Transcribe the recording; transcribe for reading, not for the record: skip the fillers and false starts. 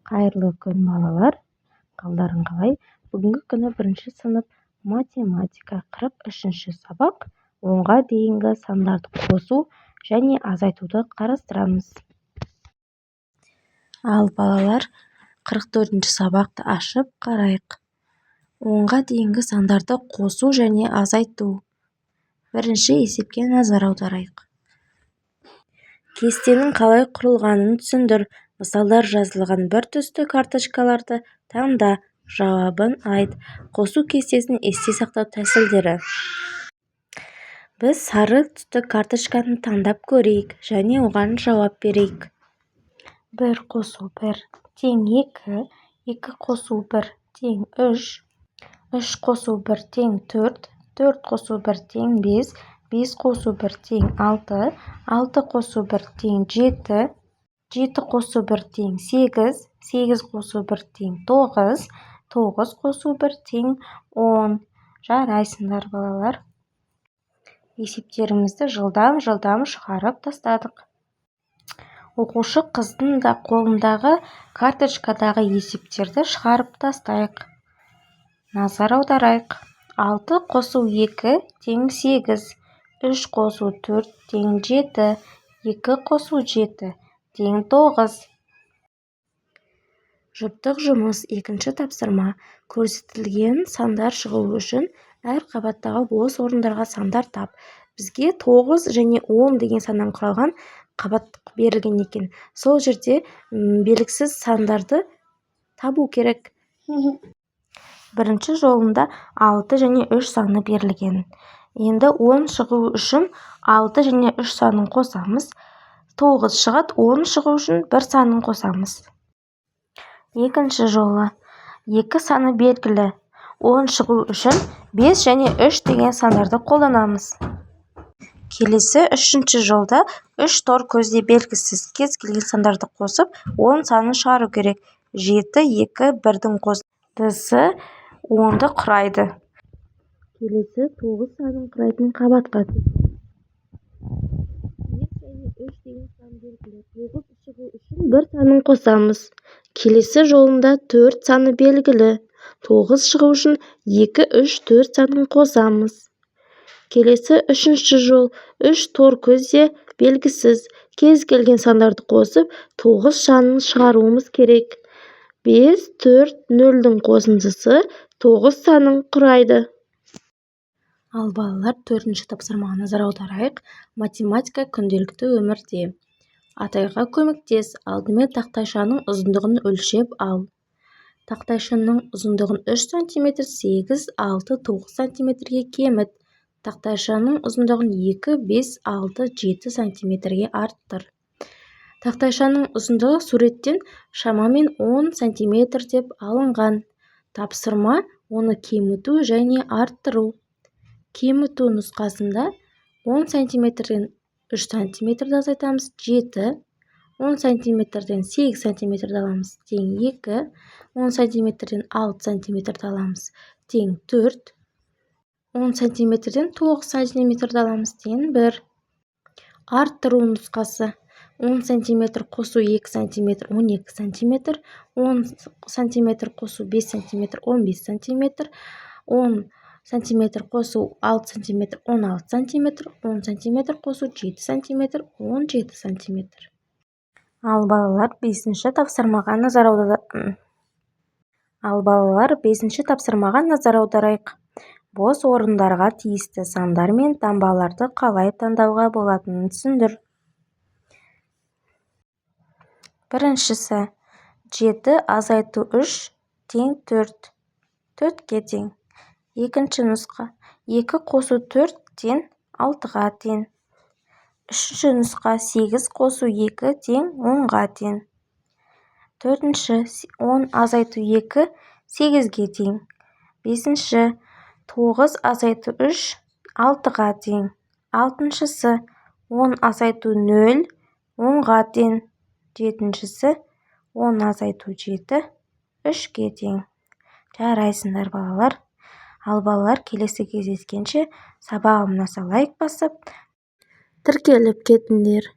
Қайырлы күн, балалар. Қалдарың қалай? Бүгінгі күні 1 сынып математика 43-ші сабақ 10-ға дейінгі сандарды қосу және азайтуды қарастырамыз. Ал балалар, 44-ші сабақты ашып қарайық. 10-ға дейінгі сандарды қосу және азайту. Бірінші есепке назар аударайық. Кестенің қалай құрылғанын түсіндір. Мысалдар жазылған бір түсті карточкаларды таңда, жауабын айт. Қосу кестесін есте сақтау тәсілдері. Біз сары түсті карточканы таңдап көрейік және оған жауап берейік. 1 қосу 1 тең 2, 2 қосу 1 тең 3, 3 қосу 1 тең 4, 4 қосу 1 тең 5, 5 қосу 1 тең 6, 6 қосу 1 тең 7, 7 қосу 1 тең 8, 8 қосу 1 тең 9, 9 қосу 1 тең 10. Жарайсыңдар, балалар. Есептерімізді жылдам шығарып тастадық. Оқушы қыздың да қолындағы карточкадағы есептерді шығарып тастайық. Назар аударайық. 6 қосу 2 тең 8, 3 қосу 4 тең 7, 2 қосу 7 тең 9. Жұптық жұмыс. Екінші тапсырма. Көрсетілген сандар шығуы үшін әр қабаттағы бос орындарға сандар тап. Бізге 9 және 10 деген саннан құралған қабат берілген екен. Сол жерде белгісіз сандарды табу керек. Бірінші жолында 6 және 3 саны берілген. Енді 10 шығу үшін 6 және 3 санын қосамыз. 9 шығады, 10 шығу үшін 1 санын қосамыз. Екінші жолы 2 саны белгілі. 10 шығу үшін 5 және 3 деген сандарды қолданамыз. Келесі үшінші жолда 3 тор көзде белгісіз кез келген сандарды қосып 10 санын шығару керек. 7, 2, 1-дің қосындысы 10-ды құрайды. Келесі 9 санын құрайтын қабатқа 5 және 3 деген сан белгілі. 9 шығу үшін 1 санын қосамыз. Келесі жолында 4 саны белгілі. 9 шығу үшін 2, 3, 4 санын қосамыз. Келесі үшінші жол 3 тор көзде белгісіз кез келген сандарды қосып 9 санын шығаруымыз керек. 5, 4, 0-дің қосындысы 9 санын құрайды. Ал балалар, 4-ші тапсырмаға назар аударайық. Математика күнделікті өмірде. Атайға көмектес. Алдымен тақтайшаның ұзындығын өлшеп ал. Тақтайшаның ұзындығын 3 см, 8, 6, 9 см-ге кеміт. Тақтайшаның ұзындығын 2, 5, 6, 7 см-ге арттыр. Тақтайшаның ұзындығы суреттен шамамен 10 см деп алынған. Тапсырма оны кеміту және арттыру. Кеміту нұсқасында 10 см-ден 3 см-ді азайтамыз, 7, 10 см-ден 8 см-ді аламыз, тең 2, 10 см-ден 6 см-ді аламыз, тең 4, 10 см-ден 9 см-ді аламыз, тең 1. Арттыру нұсқасы. 10 см қосу 2 см 12 см, 10 см қосу 5 см 15 см, 10 см қосу 6 см 16 см, 10 см қосу 7 см 17 см. Ал балалар, 5-ші тапсырмаға назар аударайық. Бос орындарға тиісті сандар мен таңбаларды қалай таңдауға болатынын түсіндір. Біріншісі, 7 азайту 3 тең 4, 4-ке тең. Екінші нұсқа, 2 қосу 4 тең 6-ға тең. Үшінші нұсқа, 8 қосу 2 тең 10-ға тең. Төртінші, 10 азайту 2 8-ге тең. Бесінші, 9 азайту 3 6-ға тең. Алтыншысы, 10 азайту 0 10-ға тең. Жетіншісі, 10 азайту 7 3-ге тең. Жарайсыңдар, балалар. Ал балалар, келесі кездескенше сабағым ұнаса лайк басып, тіркеліп кетіңдер.